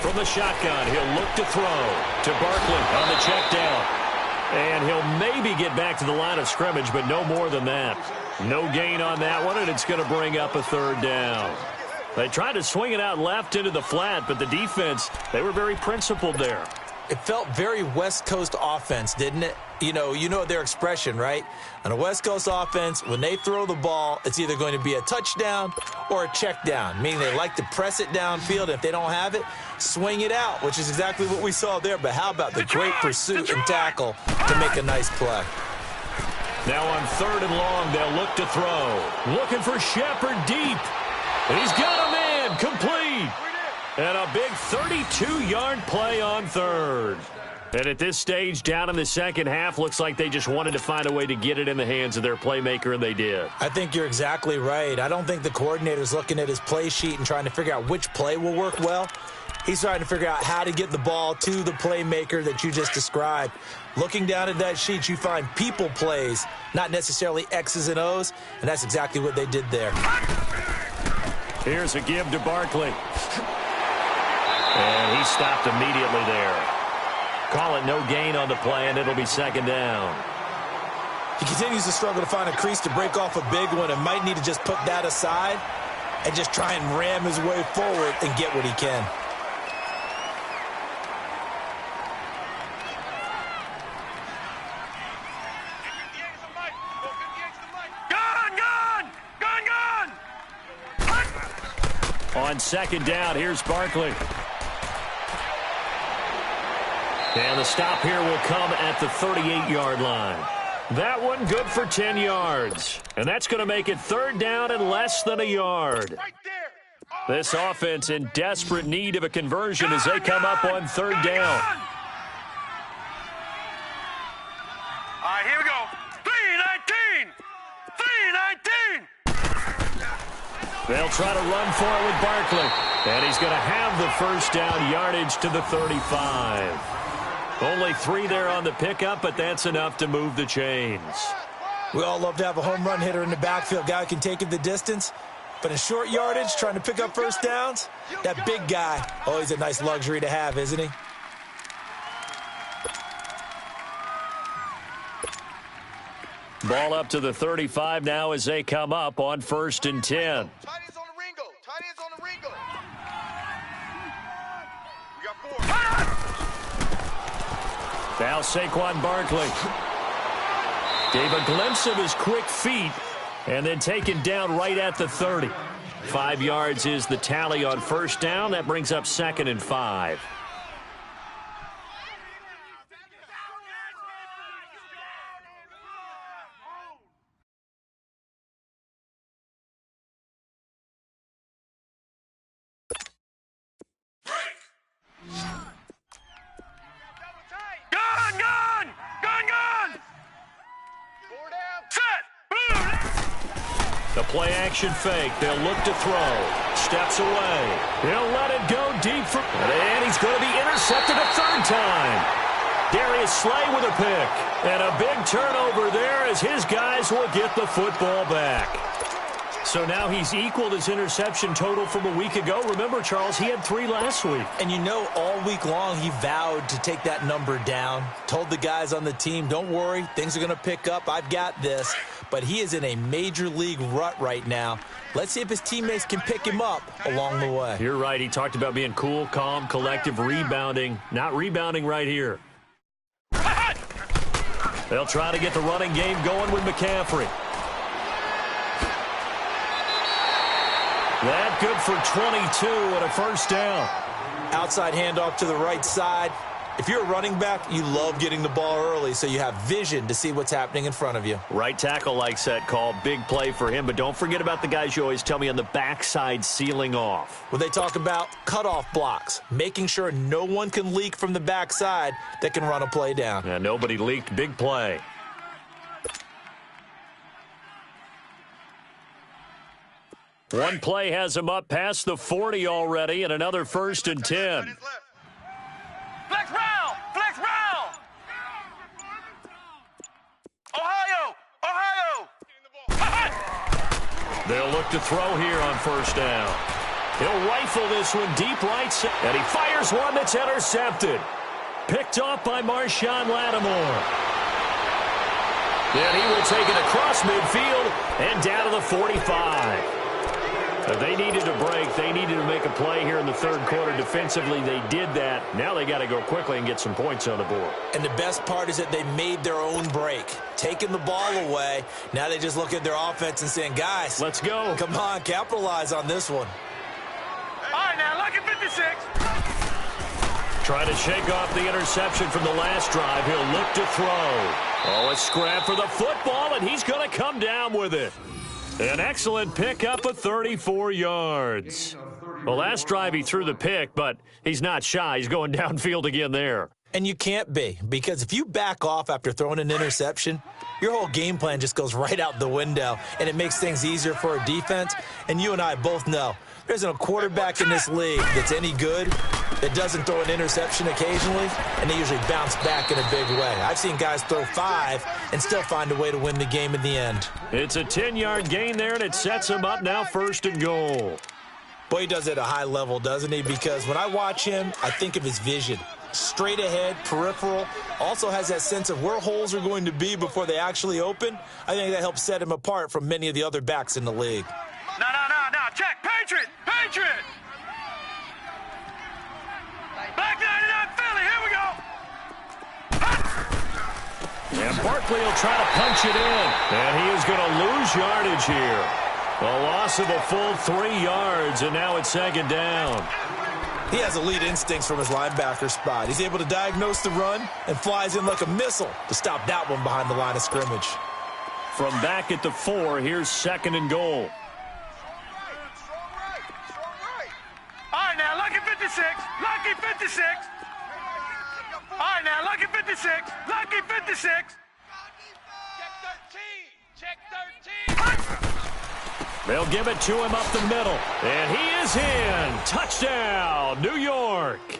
From the shotgun, he'll look to throw to Barkley on the check down. And he'll maybe get back to the line of scrimmage, but no more than that. No gain on that one, and it's going to bring up a third down. They tried to swing it out left into the flat, but the defense, they were very principled there. It felt very West Coast offense, didn't it? You know their expression, right? On a West Coast offense, when they throw the ball, it's either going to be a touchdown or a check down, meaning they like to press it downfield. If they don't have it, swing it out, which is exactly what we saw there. But how about the great pursuit and tackle to make a nice play? Now on 3rd and long, they'll look to throw. Looking for Shepard deep. And he's got a man complete. And a big 32-yard play on 3rd. And at this stage, down in the second half, looks like they just wanted to find a way to get it in the hands of their playmaker, and they did. I think you're exactly right. I don't think the coordinator's looking at his play sheet and trying to figure out which play will work well. He's trying to figure out how to get the ball to the playmaker that you just described. Looking down at that sheet, you find people plays, not necessarily X's and O's, and that's exactly what they did there. Here's a give to Barkley. And he stopped immediately there. Call it no gain on the play, and it'll be 2nd down. He continues to struggle to find a crease to break off a big one and might need to just put that aside and just try and ram his way forward and get what he can. On 2nd down, here's Barkley. And the stop here will come at the 38-yard line. That one good for 10 yards. And that's going to make it 3rd down and less than a yard. This offense in desperate need of a conversion as they come up on 3rd down. All right, here we go. 3-19. 3-19. They'll try to run for it with Barkley. And he's going to have the first down yardage to the 35. Only 3 there on the pickup, but that's enough to move the chains. We all love to have a home run hitter in the backfield, guy who can take it the distance. But in short yardage, trying to pick up first downs, that big guy, always a nice luxury to have, isn't he? Ball up to the 35 now as they come up on 1st and 10. Tight ends on the Ringo. Tight ends on the Ringo. We got 4. Now Saquon Barkley gave a glimpse of his quick feet and then taken down right at the 30. 5 yards is the tally on first down. That brings up 2nd and 5. The play-action fake. They'll look to throw. Steps away. He'll let it go deep. And he's going to be intercepted a 3rd time. Darius Slay with a pick. And a big turnover there as his guys will get the football back. So now he's equaled his interception total from a week ago. Remember, Charles, he had 3 last week. And you know, all week long he vowed to take that number down. Told the guys on the team, don't worry, things are going to pick up. I've got this. But he is in a major league rut right now. Let's see if his teammates can pick him up along the way. You're right. He talked about being cool, calm, collective, rebounding. Not rebounding right here. They'll try to get the running game going with McCaffrey. That good for 22 and a first down. Outside handoff to the right side. If you're a running back, you love getting the ball early so you have vision to see what's happening in front of you. Right tackle likes that call. Big play for him. But don't forget about the guys you always tell me on the backside sealing off. Well, they talk about cutoff blocks, making sure no one can leak from the backside that can run a play down. Yeah, nobody leaked. Big play. One play has him up past the 40 already, and another 1st and 10. Flex round! Flex round! Ohio! Ohio! They'll look to throw here on first down. He'll rifle this one deep right side, and he fires one that's intercepted. Picked off by Marshawn Lattimore. Then he will take it across midfield and down to the 45. They needed a break. They needed to make a play here in the 3rd quarter. Defensively, they did that. Now they got to go quickly and get some points on the board. And the best part is that they made their own break, taking the ball away. Now they just look at their offense and saying, guys, let's go. Come on, capitalize on this one. All right, now, lucky 56. Trying to shake off the interception from the last drive. He'll look to throw. Oh, a scrap for the football, and he's going to come down with it. An excellent pickup of 34 yards. Well, last drive he threw the pick, but he's not shy. He's going downfield again there. And you can't be, because if you back off after throwing an interception, your whole game plan just goes right out the window, and it makes things easier for a defense. And you and I both know there isn't a quarterback in this league that's any good that doesn't throw an interception occasionally, and they usually bounce back in a big way. I've seen guys throw 5 and still find a way to win the game in the end. It's a 10-yard gain there, and it sets him up now 1st and goal. Boy, he does it at a high level, doesn't he? Because when I watch him, I think of his vision. Straight ahead, peripheral, also has that sense of where holes are going to be before they actually open. I think that helps set him apart from many of the other backs in the league. No, check. Patriot! Black 99 Philly, here we go! And Barkley will try to punch it in. And he is going to lose yardage here. A loss of a full 3 yards, and now it's 2nd down. He has elite instincts from his linebacker spot. He's able to diagnose the run and flies in like a missile to stop that one behind the line of scrimmage. From back at the 4, here's 2nd and goal. All right, now, lucky 56. Lucky 56. All right, now, lucky 56. Lucky 56. Check 13. They'll give it to him up the middle. And he is in. Touchdown, New York.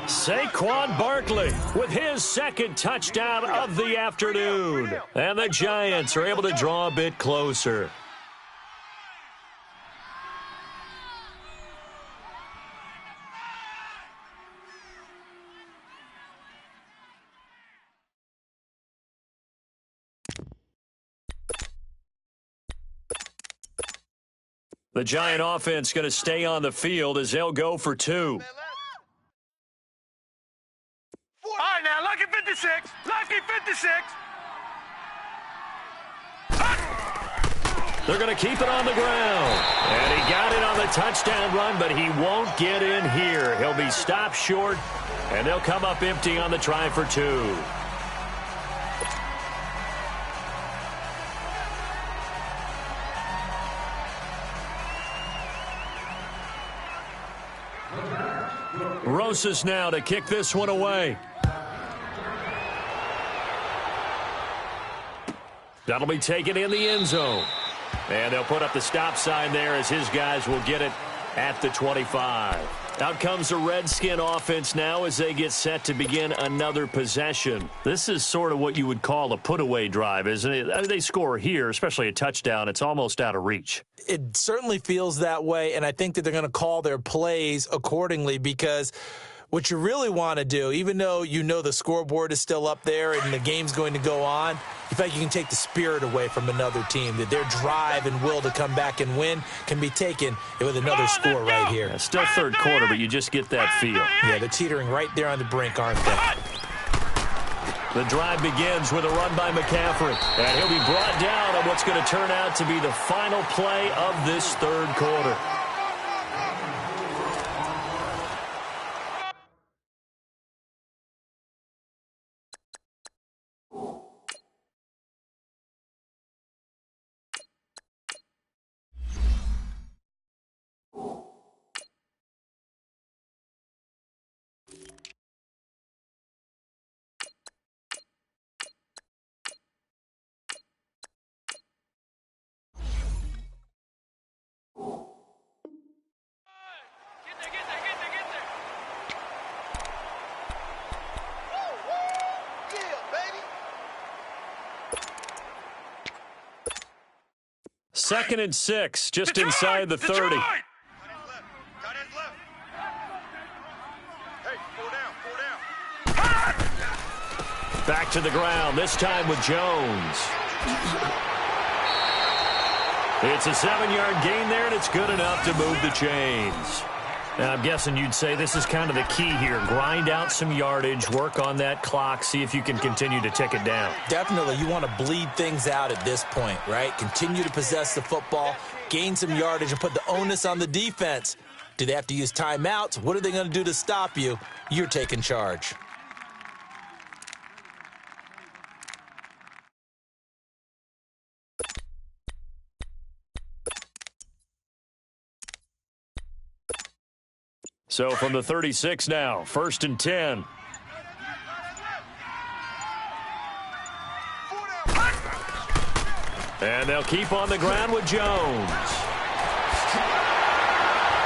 Saquon Barkley with his 2nd touchdown of the afternoon. And the Giants are able to draw a bit closer. The Giant offense going to stay on the field as they'll go for 2. All right, now, lucky 56. Lucky 56. They're going to keep it on the ground. And he got it on the touchdown run, but he won't get in here. He'll be stopped short, and they'll come up empty on the try for 2. Rosas now to kick this one away. That'll be taken in the end zone. And they'll put up the stop sign there as his guys will get it at the 25. Out comes the Redskin offense now as they get set to begin another possession. This is sort of what you would call a put-away drive, isn't it? They score here, especially a touchdown. It's almost out of reach. It certainly feels that way, and I think that they're going to call their plays accordingly because what you really want to do, even though you know the scoreboard is still up there and the game's going to go on, you feel like you can take the spirit away from another team, that their drive and will to come back and win can be taken with another score right here. Yeah, still third quarter, but you just get that feel. Yeah, they're teetering right there on the brink, aren't they? The drive begins with a run by McCaffrey, and he'll be brought down on what's going to turn out to be the final play of this third quarter. Second and 6, just inside the 30. Back to the ground, this time with Jones. It's a 7-yard gain there, and it's good enough to move the chains. Now, I'm guessing you'd say this is kind of the key here. Grind out some yardage, work on that clock, see if you can continue to tick it down. Definitely. You want to bleed things out at this point, right? Continue to possess the football, gain some yardage, and put the onus on the defense. Do they have to use timeouts? What are they going to do to stop you? You're taking charge. So from the 36 now, 1st and 10. And they'll keep on the ground with Jones.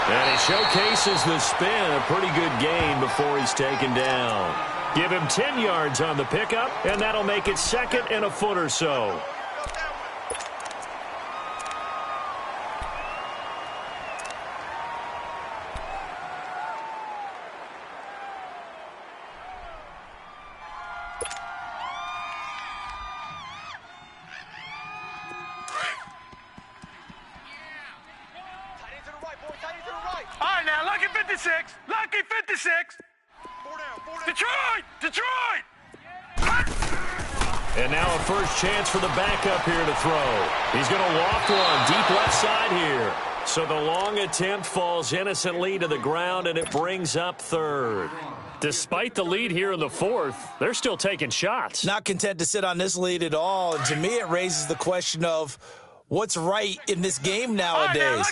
And he showcases the spin, a pretty good gain before he's taken down. Give him 10 yards on the pickup, and that'll make it 2nd and a foot or so. All right, now, lucky 56. Lucky 56. Detroit! Detroit! And now a first chance for the backup here to throw. He's going to loft one deep left side here. So the long attempt falls innocently to the ground, and it brings up 3rd. Despite the lead here in the 4th, they're still taking shots. Not content to sit on this lead at all. And to me, it raises the question of what's right in this game nowadays.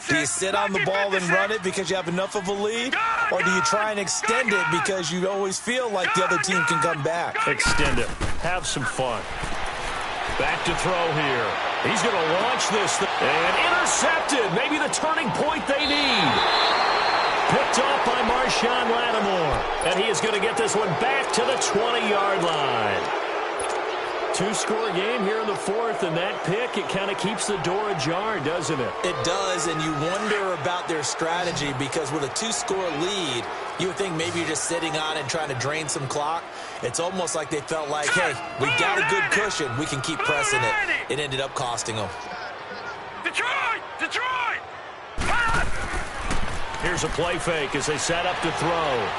Do you sit on the ball and run it because you have enough of a lead? Or do you try and extend it because you always feel like the other team can come back? Extend it. Have some fun. Back to throw here. He's going to launch this and intercepted. Maybe the turning point they need. Picked off by Marshawn Lattimore. And he is going to get this one back to the 20-yard line. 2-score game here in the 4th, and that pick, it kind of keeps the door ajar, doesn't it? It does, and you wonder about their strategy because with a 2-score lead, you would think maybe you're just sitting on it and trying to drain some clock. It's almost like they felt like, hey, we got a good cushion. We can keep pressing it. It ended up costing them. Detroit! Detroit! Here's a play fake as they set up to throw.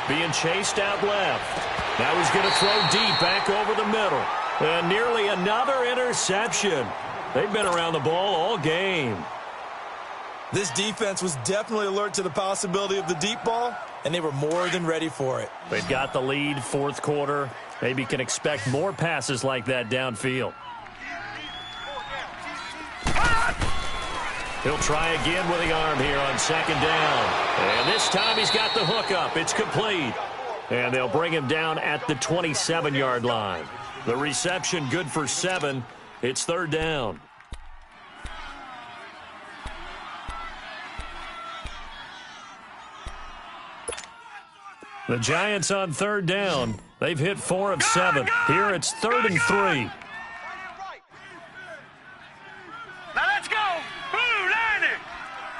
Being chased out left. Now he's going to throw deep back over the middle. And nearly another interception. They've been around the ball all game. This defense was definitely alert to the possibility of the deep ball, and they were more than ready for it. They've got the lead, fourth quarter. Maybe can expect more passes like that downfield. He'll try again with the arm here on second down. And this time he's got the hook up. It's complete. And they'll bring him down at the 27-yard line. The reception good for 7. It's third down. The Giants on third down. They've hit 4 of 7. Here it's 3rd and 3. Now let's go. Blue 90.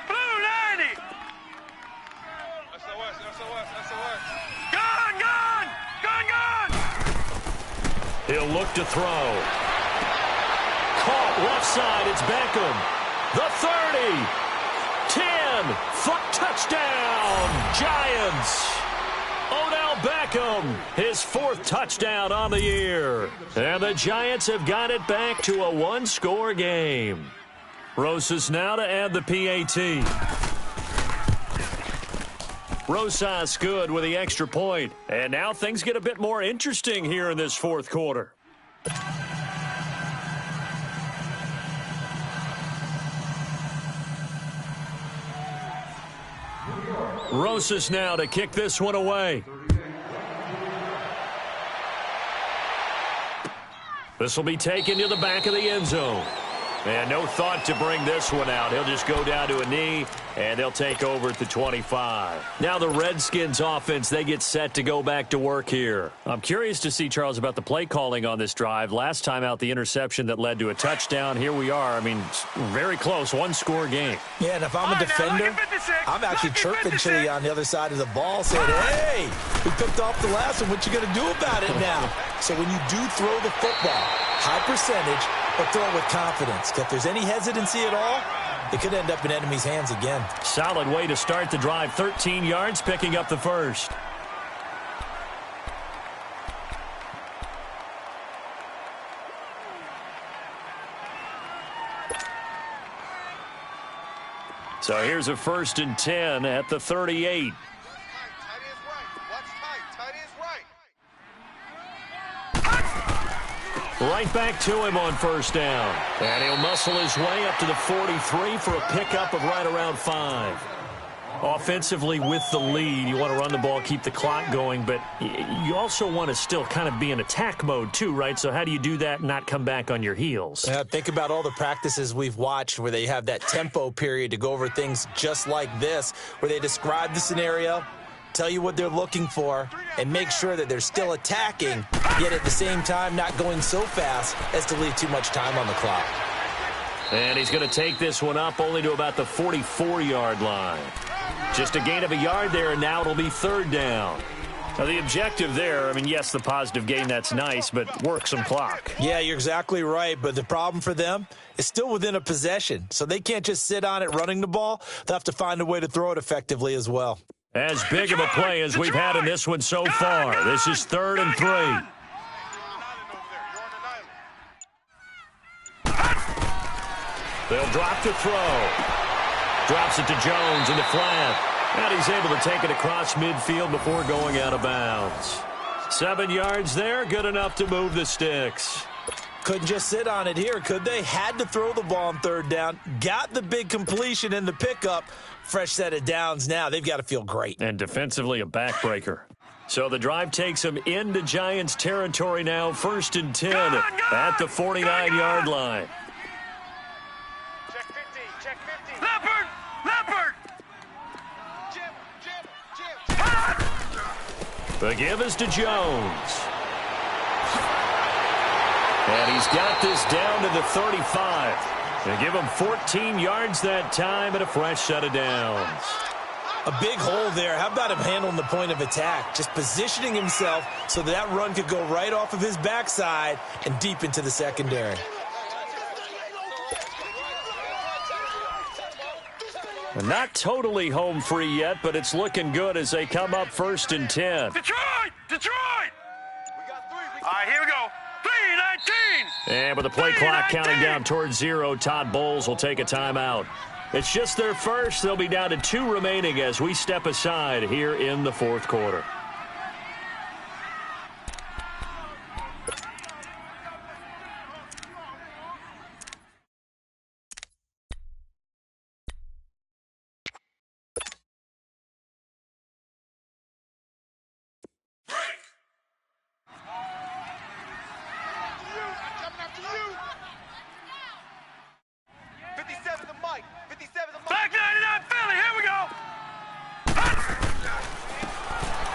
Blue 90. SOS, SOS, SOS. Gone, gone. Gone, gone. He'll look to throw. Caught left side. It's Beckham. The 30. 10. Touchdown. Giants. Odell Beckham, his 4th touchdown on the year. And the Giants have got it back to a 1-score game. Rosas now to add the PAT. Rosas good with the extra point. And now things get a bit more interesting here in this fourth quarter. Rosas now to kick this one away. This will be taken to the back of the end zone. And no thought to bring this one out. He'll just go down to a knee, and they'll take over at the 25. Now the Redskins offense, they get set to go back to work here. I'm curious to see, Charles, about the play calling on this drive. Last time out, the interception that led to a touchdown. Here we are. I mean, very close, 1-score game. Yeah, and if I'm a defender, I'm actually chirping Chili on the other side of the ball, saying, hey, we picked off the last one. What you going to do about it now? So when you do throw the football, high percentage, but throw it with confidence. If there's any hesitancy at all, it could end up in enemy's hands again. Solid way to start the drive. 13 yards, picking up the first. So here's a 1st and 10 at the 38. Right back to him on first down. And he'll muscle his way up to the 43 for a pickup of right around 5. Offensively with the lead, you want to run the ball, keep the clock going, but you also want to still kind of be in attack mode too, right? So how do you do that and not come back on your heels? Think about all the practices we've watched where they have that tempo period to go over things just like this, where they describe the scenario, tell you what they're looking for, and make sure that they're still attacking, yet at the same time not going so fast as to leave too much time on the clock. And he's going to take this one up only to about the 44-yard line. Just a gain of a yard there, and now it'll be third down. Now, the objective there, I mean, yes, the positive gain, that's nice, but work some clock. Yeah, you're exactly right, but the problem for them is still within a possession, so they can't just sit on it running the ball. They'll have to find a way to throw it effectively as well. As big of a play as we've had in this one so far. This is 3rd and 3. They'll drop to throw. Drops it to Jones in the flat. And he's able to take it across midfield before going out of bounds. 7 yards there, good enough to move the sticks. Couldn't just sit on it here, could they? Had to throw the ball on third down. Got the big completion in the pickup. Fresh set of downs now. They've got to feel great. And defensively, a backbreaker. So the drive takes them into Giants territory now. 1st and 10 at the 49-yard line. Check 50, check 50. Leopard! Leopard! The give is to Jones. And he's got this down to the 35. They give him 14 yards that time and a fresh set of downs. A big hole there. How about him handling the point of attack? Just positioning himself so that run could go right off of his backside and deep into the secondary. Not totally home free yet, but it's looking good as they come up 1st and 10. Detroit! Detroit! All right, here we go. 3:19. And with the play clock counting down towards 0, Todd Bowles will take a timeout. It's just their first. They'll be down to 2 remaining as we step aside here in the 4th quarter.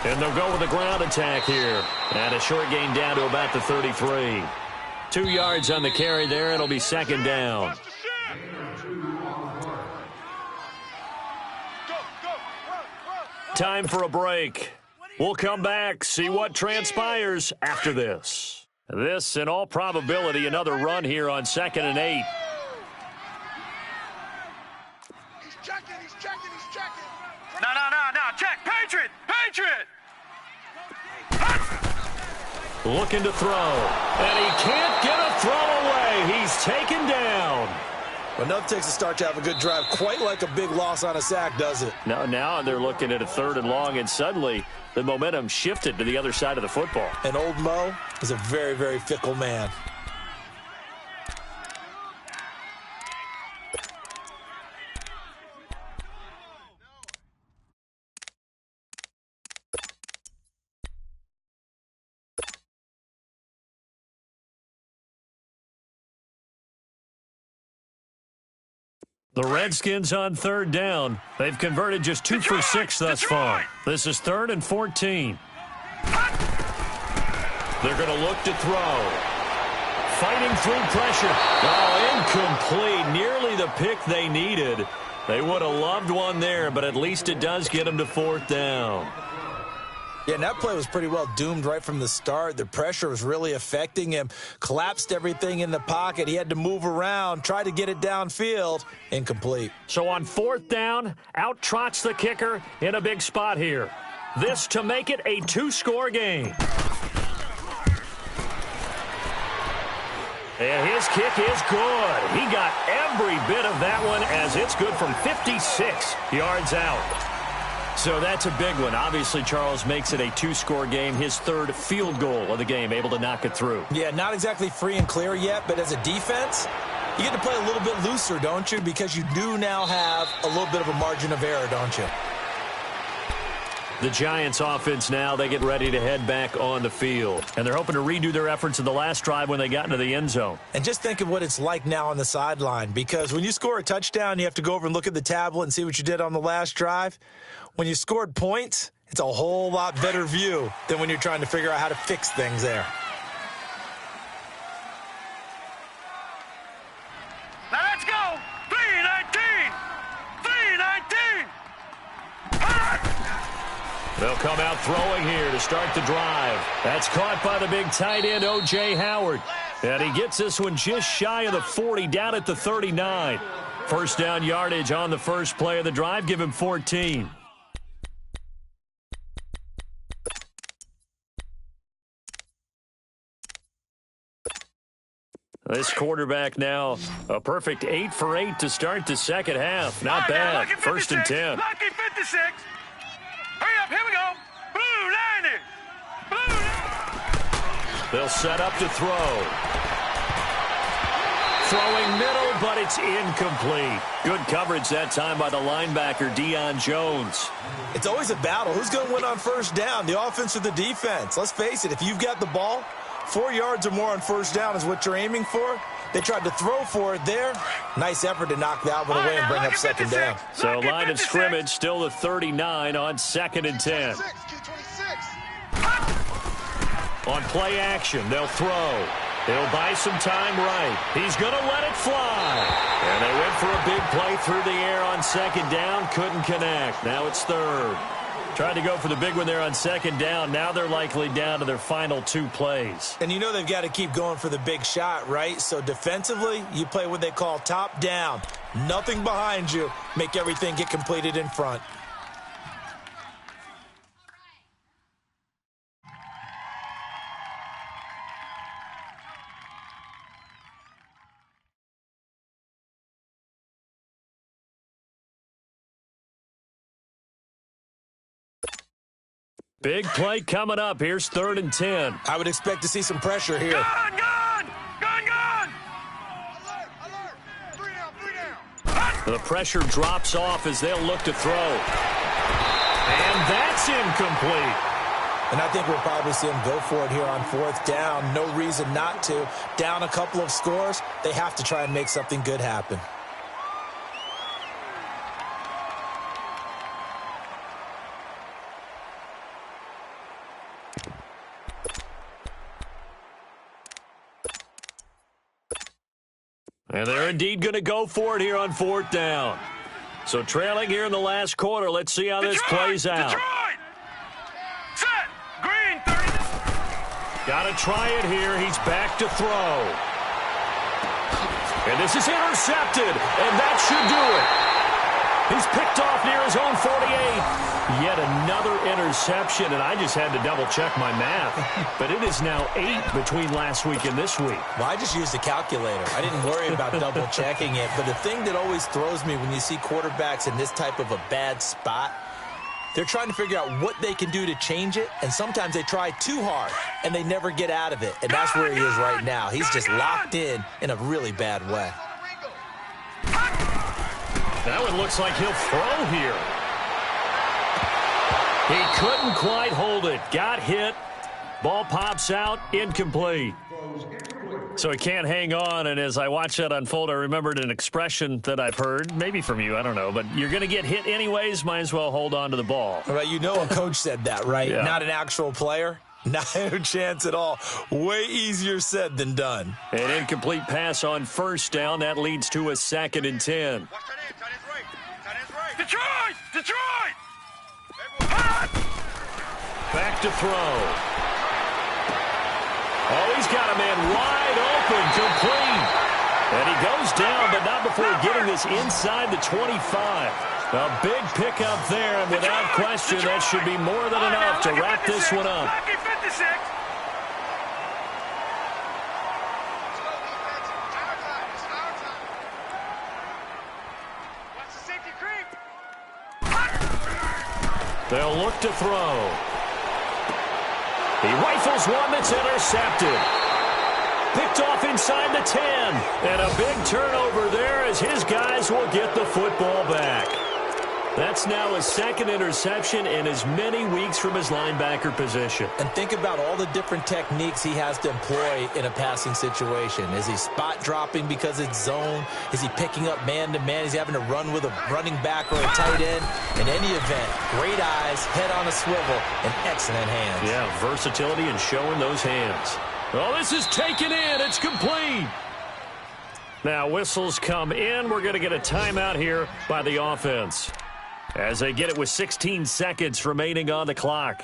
And they'll go with a ground attack here. And a short gain down to about the 33. 2 yards on the carry there. It'll be 2nd down. Time for a break. We'll come back, see what transpires after this. This, in all probability, another run here on 2nd and 8. He's checking. No. Check. Patriot. Looking to throw. And he can't get a throw away. He's taken down. Enough takes to start to have a good drive. Quite like a big loss on a sack, does it? Now they're looking at a 3rd and long, and suddenly the momentum shifted to the other side of the football. And old Mo is a very, very fickle man. The Redskins on 3rd down. They've converted just 2 for 6 thus far. This is 3rd and 14. They're going to look to throw. Fighting through pressure. Oh, incomplete. Nearly the pick they needed. They would have loved one there, but at least it does get them to 4th down. Yeah, and that play was pretty well doomed right from the start. The pressure was really affecting him. Collapsed everything in the pocket. He had to move around, try to get it downfield. Incomplete. So on 4th down, out trots the kicker in a big spot here. This to make it a 2-score game. And his kick is good. He got every bit of that one as it's good from 56 yards out. So that's a big one. Obviously, Charles makes it a 2-score game. His 3rd field goal of the game, able to knock it through. Yeah, not exactly free and clear yet, but as a defense, you get to play a little bit looser, don't you? Because you do now have a little bit of a margin of error, don't you? The Giants offense now, they get ready to head back on the field. And they're hoping to redo their efforts in the last drive when they got into the end zone. And just think of what it's like now on the sideline, because when you score a touchdown, you have to go over and look at the tablet and see what you did on the last drive. When you scored points, it's a whole lot better view than when you're trying to figure out how to fix things there. Now let's go. 3:19. 3:19. They'll come out throwing here to start the drive. That's caught by the big tight end, O.J. Howard. And he gets this one just shy of the 40, down at the 39. 1st down yardage on the first play of the drive. Give him 14. This quarterback now, a perfect 8 for 8 to start the second half. Not bad. 1st and 10. Lucky 56. Hurry up, here we go. Blue 90. Blue 90. They'll set up to throw. Throwing middle, but it's incomplete. Good coverage that time by the linebacker, Deion Jones. It's always a battle. Who's going to win on 1st down, the offense or the defense? Let's face it, if you've got the ball, 4 yards or more on 1st down is what you're aiming for. They tried to throw for it there. Nice effort to knock that one away and bring up 2nd down. So line of scrimmage still the 39 on 2nd and 10. On play action, they'll throw. He'll buy some time right. He's going to let it fly. And they went for a big play through the air on 2nd down. Couldn't connect. Now it's 3rd. Tried to go for the big one there on 2nd down. Now they're likely down to their final 2 plays. And you know they've got to keep going for the big shot, right? So defensively, you play what they call top down. Nothing behind you. Make everything get completed in front. Big play coming up. Here's 3rd and 10. I would expect to see some pressure here. Gun, gun! Gun, gun! Alert, alert! 3 down, 3 down! The pressure drops off as they'll look to throw. And that's incomplete. And I think we'll probably see them go for it here on 4th down. No reason not to. Down a couple of scores, they have to try and make something good happen. And they're indeed going to go for it here on 4th down. So trailing here in the last quarter. Let's see how this plays out. Detroit! Set! Green, 30. Got to try it here. He's back to throw. And this is intercepted. And that should do it. He's picked off near his own 48. Yet another interception, and I just had to double-check my math. But it is now 8 between last week and this week. Well, I just used a calculator. I didn't worry about double-checking it. But the thing that always throws me when you see quarterbacks in this type of a bad spot, they're trying to figure out what they can do to change it, and sometimes they try too hard, and they never get out of it. And that's where he is right now. He's just locked in a really bad way. That one looks like he'll throw here. He couldn't quite hold it. Got hit. Ball pops out. Incomplete. So he can't hang on, and as I watch that unfold, I remembered an expression that I've heard, maybe from you, I don't know, but you're going to get hit anyways, might as well hold on to the ball. Right, you know a coach said that, right? Yeah. Not an actual player. No chance at all. Way easier said than done. An incomplete pass on 1st down. That leads to a 2nd and 10. Watch that end, tight end's right. Tight end's right. Detroit! Detroit! Back to throw. Oh, he's got a man wide open, complete. And he goes down, but not before getting this inside the 25. A big pickup there, and without question, that should be more than enough to wrap this one up. Lucky 56! Let's go, defense. It's our time. It's our time. Watch the safety creep. They'll look to throw. He rifles one that's intercepted. Picked off inside the 10. And a big turnover there as his guys will get the football back. That's now his 2nd interception in as many weeks from his linebacker position. And think about all the different techniques he has to employ in a passing situation. Is he spot dropping because it's zone? Is he picking up man-to-man? Is he having to run with a running back or a tight end? In any event, great eyes, head on a swivel, and excellent hands. Yeah, versatility and showing those hands. Well, this is taken in. It's complete. Now, whistles come in. We're going to get a timeout here by the offense, as they get it with 16 seconds remaining on the clock.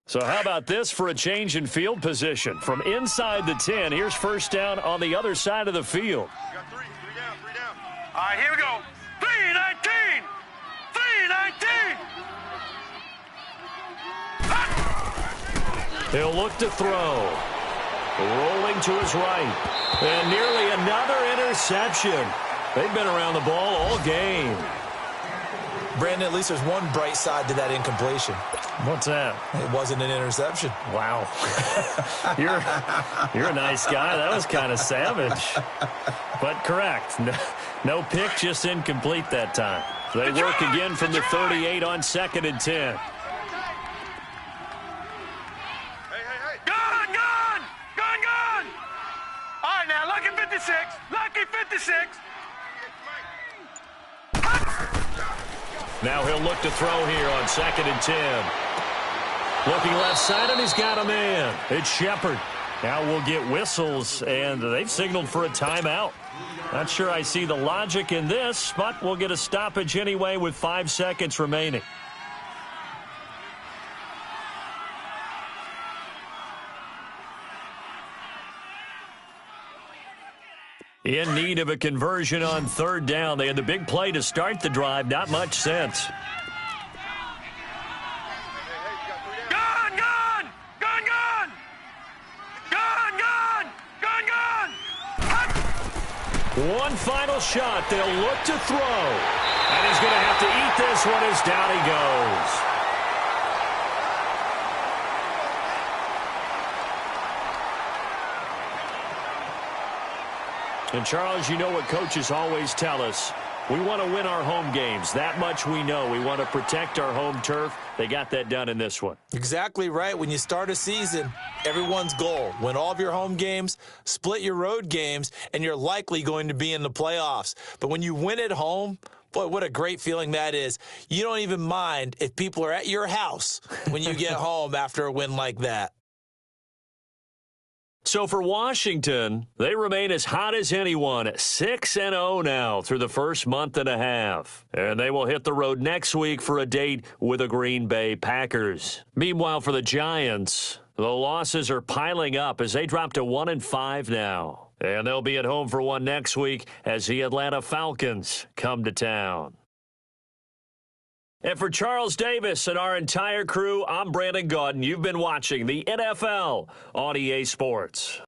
So how about this for a change in field position? From inside the 10, here's 1st down on the other side of the field. You got 3 down, 3 down. All right, here we go. 3-19! 3-19! He'll look to throw. Rolling to his right. And nearly another interception. They've been around the ball all game. Brandon, at least there's one bright side to that incompletion. What's that? It wasn't an interception. Wow. You're a nice guy. That was kind of savage. But correct. No pick, just incomplete that time. They work again from the 38 on 2nd and 10. Gun, gun! Gun, gun! All right, now, lucky 56. Lucky 56. Now he'll look to throw here on 2nd and 10. Looking left side, and he's got a man. It's Shepard. Now we'll get whistles, and they've signaled for a timeout. Not sure I see the logic in this, but we'll get a stoppage anyway with 5 seconds remaining. In need of a conversion on third down. They had the big play to start the drive. Not much sense. Gone, gone! Gone, gone! Gone, gone! Gone, gone! One final shot. They'll look to throw. And he's going to have to eat this one as down he goes. And, Charles, you know what coaches always tell us. We want to win our home games. That much we know. We want to protect our home turf. They got that done in this one. Exactly right. When you start a season, everyone's goal, win all of your home games, split your road games, and you're likely going to be in the playoffs. But when you win at home, boy, what a great feeling that is. You don't even mind if people are at your house when you get home after a win like that. So for Washington, they remain as hot as anyone, 6-0 now through the first month and a half. And they will hit the road next week for a date with the Green Bay Packers. Meanwhile, for the Giants, the losses are piling up as they drop to 1-5 now. And they'll be at home for one next week as the Atlanta Falcons come to town. And for Charles Davis and our entire crew, I'm Brandon Gaudin. You've been watching the NFL on EA Sports.